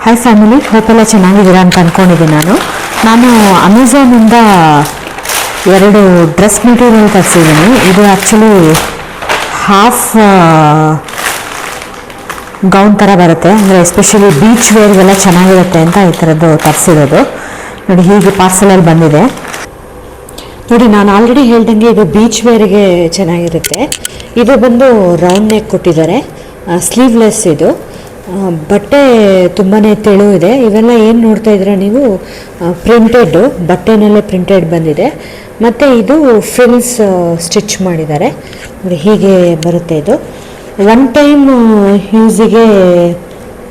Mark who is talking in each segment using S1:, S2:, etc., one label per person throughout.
S1: Hi family, hope ಎಲ್ಲ ಚೆನ್ನಾಗಿದ್ದೀರಾ ಅಂತ ಅಂದ್ಕೊಂಡಿದ್ದೀನಿ. ನಾನು ಅಮೆಝಾನಿಂದ 2 ಡ್ರೆಸ್ ಮೆಟೀರಿಯಲ್ ತರಿಸಿದ್ದೀನಿ. ಇದು ಆ್ಯಕ್ಚುಲಿ ಹಾಫ್ ಗೌನ್ ಥರ ಬರುತ್ತೆ, ಅಂದರೆ ಎಸ್ಪೆಷಲಿ ಬೀಚ್ ವೇರ್ಗೆಲ್ಲ ಚೆನ್ನಾಗಿರುತ್ತೆ ಅಂತ ಈ ಥರದ್ದು ತರಿಸಿರೋದು. ನೋಡಿ, ಹೀಗೆ ಪಾರ್ಸಲಲ್ಲಿ ಬಂದಿದೆ. ನೋಡಿ, ನಾನು ಆಲ್ರೆಡಿ ಹೇಳ್ದಂಗೆ ಇದು ಬೀಚ್ ವೇರ್ಗೆ ಚೆನ್ನಾಗಿರುತ್ತೆ. ಇದು ಬಂದು ರೌಂಡ್ ನೆಕ್ ಕೊಟ್ಟಿದ್ದಾರೆ, ಸ್ಲೀವ್ಲೆಸ್. ಇದು ಬಟ್ಟೆ ತುಂಬಾ ತೆಳು ಇದೆ. ಇವೆಲ್ಲ ಏನು ನೋಡ್ತಾ ಇದ್ದೀರಾ ನೀವು, ಪ್ರಿಂಟೆಡ್ ಬಟ್ಟೆನಲ್ಲೇ ಪ್ರಿಂಟೆಡ್ ಬಂದಿದೆ. ಮತ್ತು ಇದು ಫ್ರಿಲ್ಸ್ ಸ್ಟಿಚ್ ಮಾಡಿದ್ದಾರೆ. ನೋಡಿ, ಹೀಗೆ ಬರುತ್ತೆ. ಇದು ಒನ್ ಟೈಮ್ ಯೂಸಿಗೆ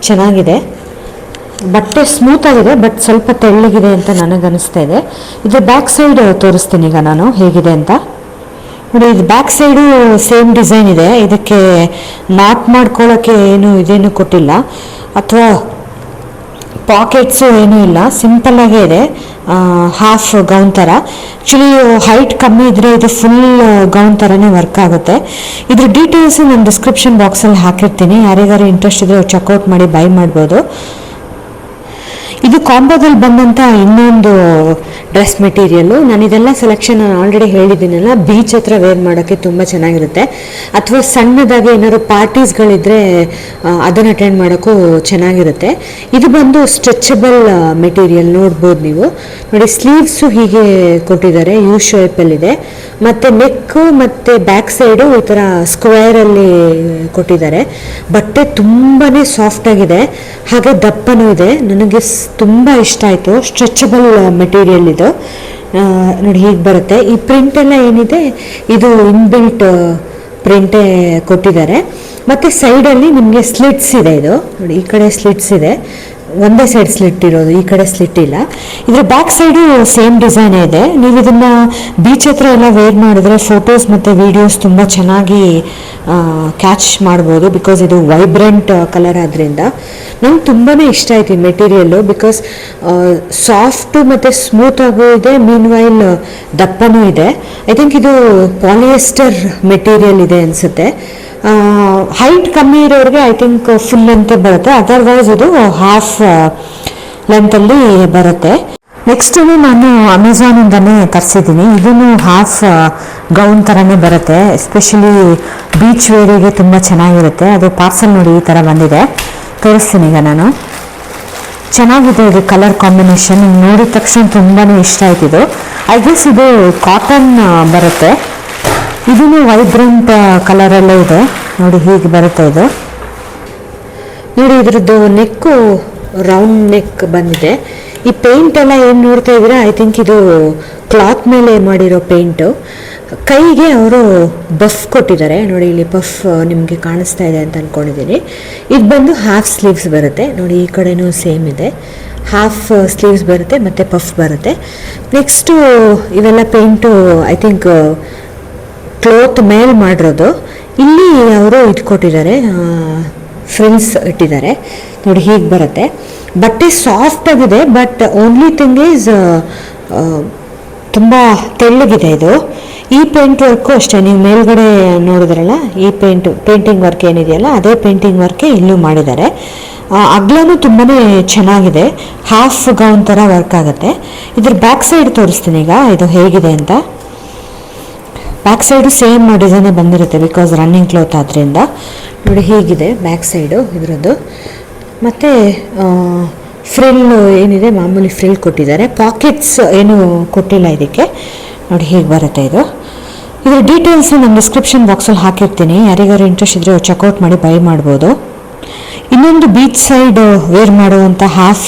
S1: ಚೆನ್ನಾಗಿದೆ. ಬಟ್ಟೆ ಸ್ಮೂತ್ ಆಗಿದೆ, ಬಟ್ ಸ್ವಲ್ಪ ತೆಳ್ಳಗಿದೆ ಅಂತ ನನಗನ್ನಿಸ್ತಾ ಇದೆ. ಇದು ಬ್ಯಾಕ್ ಸೈಡ್ ತೋರಿಸ್ತೀನಿ ಈಗ ನಾನು ಹೇಗಿದೆ ಅಂತ. ನೋಡಿ, ಇದು ಬ್ಯಾಕ್ ಸೈಡು ಸೇಮ್ ಡಿಸೈನ್ ಇದೆ. ಇದಕ್ಕೆ ನಾಟ್ ಮಾಡ್ಕೊಳ್ಳೋಕ್ಕೆ ಇದೇನು ಕೊಟ್ಟಿಲ್ಲ, ಅಥವಾ ಪಾಕೆಟ್ಸು ಏನೂ ಇಲ್ಲ, ಸಿಂಪಲ್ಲಾಗೇ ಇದೆ. ಹಾಫ್ ಗೌನ್ ಥರ. ಆ್ಯಕ್ಚುಲಿ ಹೈಟ್ ಕಮ್ಮಿ ಇದ್ದರೆ ಇದು ಫುಲ್ ಗೌನ್ ಥರನೇ ವರ್ಕ್ ಆಗುತ್ತೆ. ಇದ್ರ ಡೀಟೇಲ್ಸು ನಾನು ಡಿಸ್ಕ್ರಿಪ್ಷನ್ ಬಾಕ್ಸಲ್ಲಿ ಹಾಕಿರ್ತೀನಿ. ಯಾರಿಗಾರು ಇಂಟ್ರೆಸ್ಟ್ ಇದ್ದರೆ ಚೆಕ್ಔಟ್ ಮಾಡಿ ಬೈ ಮಾಡ್ಬೋದು. ಇದು ಕಾಂಬೋದಲ್ಲಿ ಬಂದಂಥ ಇನ್ನೊಂದು ಡ್ರೆಸ್ ಮೆಟೀರಿಯಲ್ಲು. ನಾನು ಇದೆಲ್ಲ ಸೆಲೆಕ್ಷನ್ ಆಲ್ರೆಡಿ ಹೇಳಿದ್ದೀನಲ್ಲ, ಬೀಚ್ ಹತ್ರ ವೇರ್ ಮಾಡೋಕ್ಕೆ ತುಂಬ ಚೆನ್ನಾಗಿರುತ್ತೆ. ಅಥವಾ ಸಣ್ಣದಾಗಿ ಏನಾದ್ರು ಪಾರ್ಟೀಸ್ಗಳಿದ್ದರೆ ಅದನ್ನು ಅಟೆಂಡ್ ಮಾಡೋಕ್ಕೂ ಚೆನ್ನಾಗಿರುತ್ತೆ. ಇದು ಬಂದು ಸ್ಟ್ರೆಚಬಲ್ ಮೆಟೀರಿಯಲ್, ನೋಡ್ಬೋದು ನೀವು. ನೋಡಿ, ಸ್ಲೀವ್ಸು ಹೀಗೆ ಕೊಟ್ಟಿದ್ದಾರೆ, ಯು ಶೇಪಲ್ಲಿದೆ. ಮತ್ತು ನೆಕ್ಕು ಮತ್ತು ಬ್ಯಾಕ್ ಸೈಡು ಈ ಥರ ಸ್ಕ್ವೇರಲ್ಲಿ ಕೊಟ್ಟಿದ್ದಾರೆ. ಬಟ್ಟೆ ತುಂಬಾ ಸಾಫ್ಟಾಗಿದೆ, ಹಾಗೆ ದಪ್ಪನೂ ಇದೆ. ನನಗೆ ತುಂಬ ಇಷ್ಟ ಆಯಿತು. ಸ್ಟ್ರೆಚಬಲ್ ಮೆಟೀರಿಯಲ್ ಇದು. ನೋಡಿ, ಹೀಗೆ ಬರುತ್ತೆ. ಈ ಪ್ರಿಂಟ್ ಎಲ್ಲ ಏನಿದೆ, ಇದು ಇನ್ಬಿಲ್ಟ್ ಪ್ರಿಂಟೇ ಕೊಟ್ಟಿದ್ದಾರೆ. ಮತ್ತು ಸೈಡಲ್ಲಿ ನಿಮಗೆ ಸ್ಲಿಟ್ಸ್ ಇದೆ. ಇದು ನೋಡಿ, ಈ ಕಡೆ ಸ್ಲಿಟ್ಸ್ ಇದೆ, ಒಂದೇ ಸೈಡ್ ಸ್ಲಿಟ್ ಇರೋದು, ಈ ಕಡೆ ಸ್ಲಿಟ್ ಇಲ್ಲ. ಇದ್ರ ಬ್ಯಾಕ್ ಸೈಡು ಸೇಮ್ ಡಿಸೈನೇ ಇದೆ. ನೀವು ಇದನ್ನು ಬೀಚ್ ಹತ್ರ ಎಲ್ಲ ವೇರ್ ಮಾಡಿದ್ರೆ ಫೋಟೋಸ್ ಮತ್ತು ವೀಡಿಯೋಸ್ ತುಂಬ ಚೆನ್ನಾಗಿ ಕ್ಯಾಚ್ ಮಾಡ್ಬೋದು. ಬಿಕಾಸ್ ಇದು ವೈಬ್ರೆಂಟ್ ಕಲರ್ ಆದ್ದರಿಂದ ನಂಗೆ ತುಂಬಾ ಇಷ್ಟ ಆಯ್ತು ಈ ಮೆಟೀರಿಯಲ್ಲು. ಬಿಕಾಸ್ ಸಾಫ್ಟು ಮತ್ತು ಸ್ಮೂತಾಗೂ ಇದೆ, ಮೀನ್ ವೈಲ್ ದಪ್ಪನೂ ಇದೆ. ಐ ಥಿಂಕ್ ಇದು ಪಾಲಿಯೆಸ್ಟರ್ ಮೆಟೀರಿಯಲ್ ಇದೆ ಅನಿಸುತ್ತೆ. ಹೈಟ್ ಕಮ್ಮಿ ಇರೋರಿಗೆ ಐ ಥಿಂಕ್ ಫುಲ್ ಲೆಂತ್ ಬರುತ್ತೆ, ಅದರ್ವೈಸ್ ಇದು ಹಾಫ್ ಲೆಂತಲ್ಲಿ ಬರುತ್ತೆ. ನೆಕ್ಸ್ಟ್ ನಾನು ಅಮೆಝಾನಿಂದನೇ ತರಿಸಿದ್ದೀನಿ. ಇದನ್ನು ಹಾಫ್ ಗೌನ್ ಥರನೇ ಬರುತ್ತೆ, ಎಸ್ಪೆಷಲಿ ಬೀಚ್ ವೇರಿಗೆ ತುಂಬ ಚೆನ್ನಾಗಿರುತ್ತೆ. ಅದು ಪಾರ್ಸಲ್ ನೋಡಿ ಈ ಥರ ಬಂದಿದೆ, ತೋರಿಸ್ತೀನಿ ಈಗ ನಾನು. ಚೆನ್ನಾಗಿದೆ ಇದು ಕಲರ್ ಕಾಂಬಿನೇಷನ್. ನೋಡಿದ ತಕ್ಷಣ ತುಂಬಾ ಇಷ್ಟ ಆಯ್ತಿದು. ಐ ಗೆಸ್ ಇದು ಕಾಟನ್ ಬರುತ್ತೆ. ಇದೂ ವೈಬ್ರೆಂಟ್ ಕಲರಲ್ಲೇ ಇದೆ. ನೋಡಿ, ಹೀಗೆ ಬರುತ್ತೆ ಇದು. ನೋಡಿ, ಇದ್ರದ್ದು ನೆಕ್ಕು ರೌಂಡ್ ನೆಕ್ ಬಂದಿದೆ. ಈ ಪೇಂಟ್ ಎಲ್ಲ ಏನು ನೋಡ್ತಾ ಇದ್ದೀರಾ, ಐ ಥಿಂಕ್ ಇದು ಕ್ಲಾತ್ ಮೇಲೆ ಮಾಡಿರೋ ಪೇಂಟು. ಕೈಗೆ ಅವರು ಬಫ್ ಕೊಟ್ಟಿದ್ದಾರೆ. ನೋಡಿ, ಇಲ್ಲಿ ಪಫ್ ನಿಮಗೆ ಕಾಣಿಸ್ತಾ ಇದೆ ಅಂತ ಅಂದ್ಕೊಂಡಿದ್ದೀನಿ. ಇದು ಬಂದು ಹಾಫ್ ಸ್ಲೀವ್ಸ್ ಬರುತ್ತೆ. ನೋಡಿ, ಈ ಕಡೆನೂ ಸೇಮ್ ಇದೆ, ಹಾಫ್ ಸ್ಲೀವ್ಸ್ ಬರುತ್ತೆ ಮತ್ತು ಪಫ್ ಬರುತ್ತೆ. ನೆಕ್ಸ್ಟು ಇವೆಲ್ಲ ಪೇಂಟು ಐ ಥಿಂಕ್ ಕ್ಲೋತ್ ಮೇಲೆ ಮಾಡಿರೋದು. ಇಲ್ಲಿ ಅವರು ಇದು ಕೊಟ್ಟಿದ್ದಾರೆ, ಫ್ರಿಲ್ಸ್ ಇಟ್ಟಿದ್ದಾರೆ. ನೋಡಿ, ಹೀಗೆ ಬರುತ್ತೆ. ಬಟ್ಟೆ ಸಾಫ್ಟ್ ಆಗಿದೆ, ಬಟ್ ಓನ್ಲಿ ಥಿಂಗ್ ಈಸ್ ತುಂಬ ತೆಳ್ಳಗಿದೆ ಇದು. ಈ ಪೇಂಟ್ ವರ್ಕು ಅಷ್ಟೇ, ನೀವು ಮೇಲ್ಗಡೆ ನೋಡಿದ್ರಲ್ಲ, ಈ ಪೇಂಟಿಂಗ್ ವರ್ಕ್ ಏನಿದೆಯಲ್ಲ, ಅದೇ ಪೇಂಟಿಂಗ್ ವರ್ಕೇ ಇಲ್ಲೂ ಮಾಡಿದ್ದಾರೆ. ಅಗ್ಲೂ ತುಂಬಾ ಚೆನ್ನಾಗಿದೆ, ಹಾಫ್ ಗೌನ್ ಥರ ವರ್ಕ್ ಆಗುತ್ತೆ. ಇದ್ರ ಬ್ಯಾಕ್ ಸೈಡ್ ತೋರಿಸ್ತೀನಿ ಈಗ, ಇದು ಹೇಗಿದೆ ಅಂತ. ಬ್ಯಾಕ್ ಸೈಡು ಸೇಮ್ ಡಿಸೈನೇ ಬಂದಿರುತ್ತೆ, ಬಿಕಾಸ್ ರನ್ನಿಂಗ್ ಕ್ಲೋತ್ ಆದ್ದರಿಂದ. ನೋಡಿ, ಹೀಗಿದೆ ಬ್ಯಾಕ್ ಸೈಡು ಇದರದ್ದು. ಮತ್ತು ಫ್ರಿಲ್ ಏನಿದೆ, ಮಾಮೂಲಿ ಫ್ರಿಲ್ ಕೊಟ್ಟಿದ್ದಾರೆ. ಪಾಕೆಟ್ಸ್ ಏನು ಕೊಟ್ಟಿಲ್ಲ ಇದಕ್ಕೆ. ನೋಡಿ, ಹೀಗೆ ಬರುತ್ತೆ ಇದು. ಇದ್ರ ಡೀಟೇಲ್ಸು ನಾನು ಡಿಸ್ಕ್ರಿಪ್ಷನ್ ಬಾಕ್ಸಲ್ಲಿ ಹಾಕಿರ್ತೀನಿ. ಯಾರಿಗಾರು ಇಂಟ್ರೆಸ್ಟ್ ಇದ್ದರೆ ಚೆಕ್ಔಟ್ ಮಾಡಿ ಬೈ ಮಾಡ್ಬೋದು. ಇನ್ನೊಂದು ಬೀಚ್ ಸೈಡ್ ವೇರ್ ಮಾಡುವಂಥ ಹಾಫ್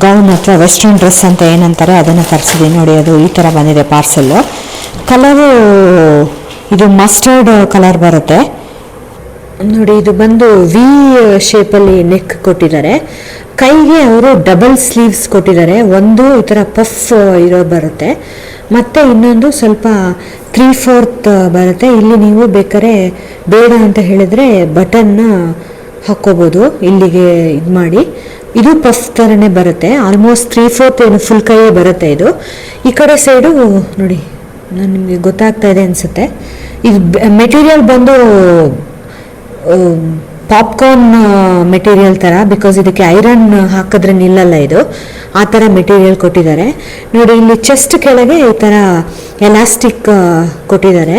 S1: ಗೌನ್ ಅಥವಾ ವೆಸ್ಟರ್ನ್ ಡ್ರೆಸ್ ಅಂತ ಏನಂತಾರೆ, ಅದನ್ನು ತರಿಸಿದ್ದೀನಿ. ನೋಡಿ, ಅದು ಈ ಥರ ಬಂದಿದೆ ಪಾರ್ಸಲ್ಲು. ಕಲರು ಇದು ಮಸ್ಟರ್ಡ್ ಕಲರ್ ಬರುತ್ತೆ. ನೋಡಿ, ಇದು ಬಂದು ವಿ ಶೇಪಲ್ಲಿ ನೆಕ್ ಕೊಟ್ಟಿದ್ದಾರೆ. ಕೈಗೆ ಅವರು ಡಬಲ್ ಸ್ಲೀವ್ಸ್ ಕೊಟ್ಟಿದ್ದಾರೆ. ಒಂದು ಈ ಥರ ಪಫ್ ಇರೋ ಬರುತ್ತೆ, ಮತ್ತು ಇನ್ನೊಂದು ಸ್ವಲ್ಪ 3/4 ಬರುತ್ತೆ. ಇಲ್ಲಿ ನೀವು ಬೇಕಾದ್ರೆ ಬೇಡ ಅಂತ ಹೇಳಿದ್ರೆ ಬಟನ್ನ ಹಾಕ್ಕೋಬೋದು, ಇಲ್ಲಿಗೆ ಇದು ಮಾಡಿ. ಇದು ಪಫ್ ಥರನೇ ಬರುತ್ತೆ, ಆಲ್ಮೋಸ್ಟ್ 3/4 ಏನು ಫುಲ್ ಕೈಯೇ ಬರುತ್ತೆ ಇದು. ಈ ಕಡೆ ಸೈಡು ನೋಡಿ, ನಾನು ನಿಮಗೆ ಗೊತ್ತಾಗ್ತಾ ಇದೆ ಅನಿಸುತ್ತೆ. ಇದು ಮೆಟೀರಿಯಲ್ ಬಂದು ಪಾಪ್ಕಾರ್ನ್ ಮೆಟೀರಿಯಲ್ ಥರ, ಬಿಕಾಸ್ ಇದಕ್ಕೆ ಐರನ್ ಹಾಕಿದ್ರೆ ನಿಲ್ಲಲ್ಲ ಇದು, ಆ ಥರ ಮೆಟೀರಿಯಲ್ ಕೊಟ್ಟಿದ್ದಾರೆ. ನೋಡಿ ಇಲ್ಲಿ ಚೆಸ್ಟ್ ಕೆಳಗೆ ಈ ಥರ ಎಲಾಸ್ಟಿಕ್ ಕೊಟ್ಟಿದ್ದಾರೆ,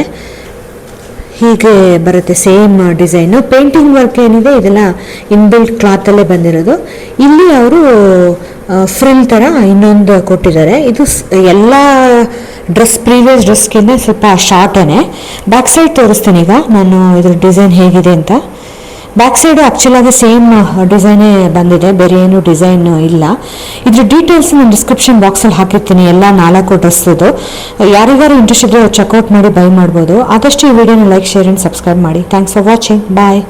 S1: ಹೀಗೆ ಬರುತ್ತೆ ಸೇಮ್ ಡಿಸೈನು. ಪೇಂಟಿಂಗ್ ವರ್ಕ್ ಏನಿದೆ ಇದೆಲ್ಲ ಇನ್ಬಿಲ್ಟ್ ಕ್ಲಾತಲ್ಲೇ ಬಂದಿರೋದು. ಇಲ್ಲಿ ಅವರು ಫ್ರಿಲ್ ಥರ ಇನ್ನೊಂದು ಕೊಟ್ಟಿದ್ದಾರೆ. ಇದು ಎಲ್ಲ ಪ್ರೀವಿಯಸ್ ಡ್ರೆಸ್ಗಿಂತ ಸ್ವಲ್ಪ ಶಾರ್ಟೇ. ಬ್ಯಾಕ್ ಸೈಡ್ ತೋರಿಸ್ತೀನಿ ಈಗ ನಾನು ಇದ್ರ ಡಿಸೈನ್ ಹೇಗಿದೆ ಅಂತ. ಬ್ಯಾಕ್ ಸೈಡು ಆ್ಯಕ್ಚುಲಾಗಿ ಸೇಮ್ ಡಿಸೈನೇ ಬಂದಿದೆ, ಬೇರೆ ಏನು ಡಿಸೈನ್ ಇಲ್ಲ. ಇದ್ರ ಡೀಟೇಲ್ಸ್ ನಾನು ಡಿಸ್ಕ್ರಿಪ್ಷನ್ ಬಾಕ್ಸಲ್ಲಿ ಹಾಕಿರ್ತೀನಿ, ಎಲ್ಲ 4 ಡ್ರೆಸ್ಸದು. ಯಾರಿಗಾರು ಇಂಟ್ರೆಸ್ಟ್ ಇದ್ದರೆ ಚೆಕ್ಔಟ್ ಮಾಡಿ ಬೈ ಮಾಡ್ಬೋದು. ಆದಷ್ಟು ಈ ವಿಡಿಯೋನ ಲೈಕ್, ಶೇರ್ ಆ್ಯಂಡ್ ಸಬ್ಸ್ಕ್ರೈಬ್ ಮಾಡಿ. Thanks for watching. ಬಾಯ್.